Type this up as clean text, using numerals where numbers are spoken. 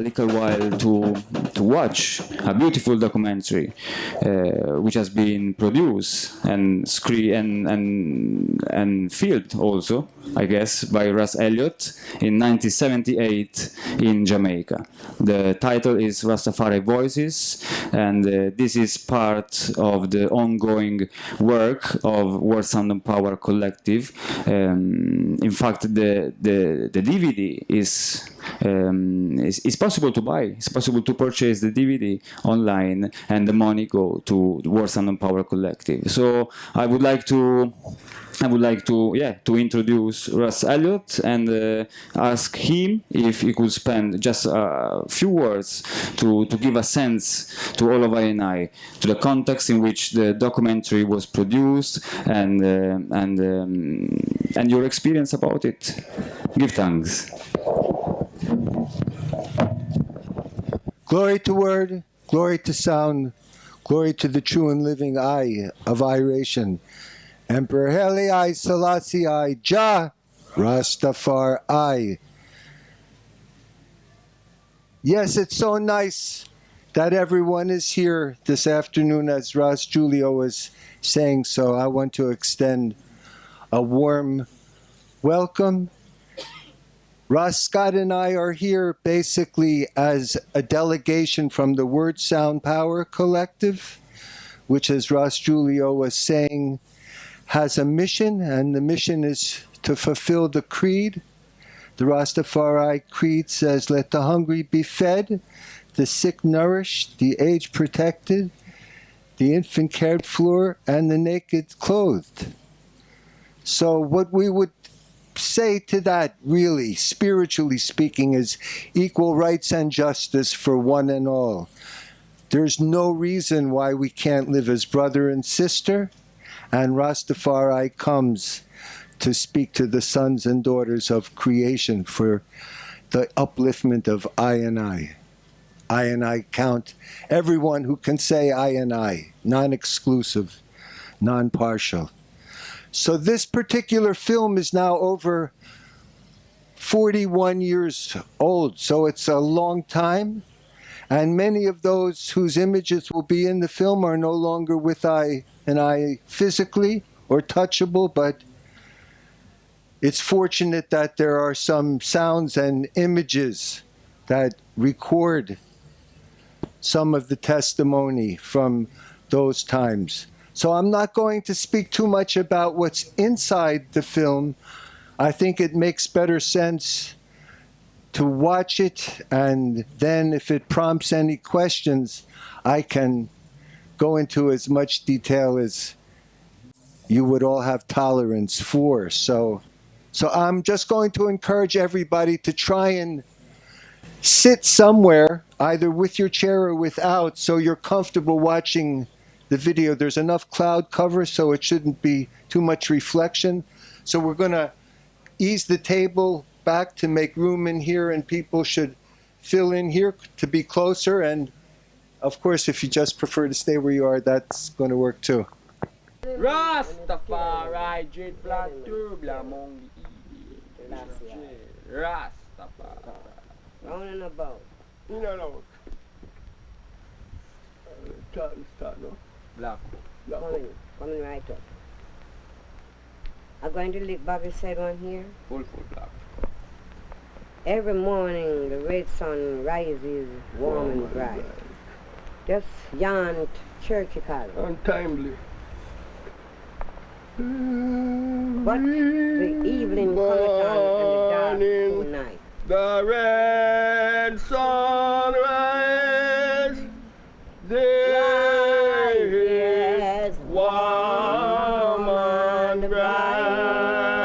little while to watch a beautiful documentary which has been produced and and filmed also, I guess, by Ras Elliott in 1978 in Jamaica. The title is Rastafari Voices, and this is part of the ongoing work of World Sound and Power Collective. In fact, the DVD is possible to buy. It's possible to purchase the DVD online, and the money go to the World Sound and Power Collective. So I would like to introduce Ras Elliott and ask him if he could spend just a few words to give a sense to all of I to the context in which the documentary was produced and your experience about it. Give thanks. Glory to word, glory to sound, glory to the true and living I of iration. Emperor Haile I Selassie I Jah Rastafari. Yes, it's so nice that everyone is here this afternoon, as Ras Julio was saying, so I want to extend a warm welcome. Ras Scott and I are here basically as a delegation from the Word Sound Power Collective, which, as Ras Julio was saying, has a mission, and the mission is to fulfill the creed. The Rastafari creed says, let the hungry be fed, the sick nourished, the aged protected, the infant cared for, and the naked clothed. So what we would say to that, really, spiritually speaking, is equal rights and justice for one and all. There's no reason why we can't live as brother and sister, and Rastafari comes to speak to the sons and daughters of creation for the upliftment of I and I. I and I count everyone who can say I and I, non-exclusive, non-partial. So this particular film is now over 41 years old, so it's a long time. And many of those whose images will be in the film are no longer with I and I physically or touchable, but it's fortunate that there are some sounds and images that record some of the testimony from those times. So I'm not going to speak too much about what's inside the film. I think it makes better sense to watch it, and then if it prompts any questions, I can go into as much detail as you would all have tolerance for. So I'm just going to encourage everybody to try and sit somewhere, either with your chair or without, so you're comfortable watching the video. There's enough cloud cover, so it shouldn't be too much reflection. So we're going to ease the table back to make room in here, and people should fill in here to be closer. And of course, if you just prefer to stay where you are, that's going to work too. Rastafari, Jade Black Turble among the Rastafari. Round and about. You know. Start no. Black. Coming right up. I'm going to lick Bobby said one here. Full black. Every morning the red sun rises warm and bright. Just yon churchy color. Untimely. But the evening cometh on and the dark full night. The red sunrise, there is warm and bright.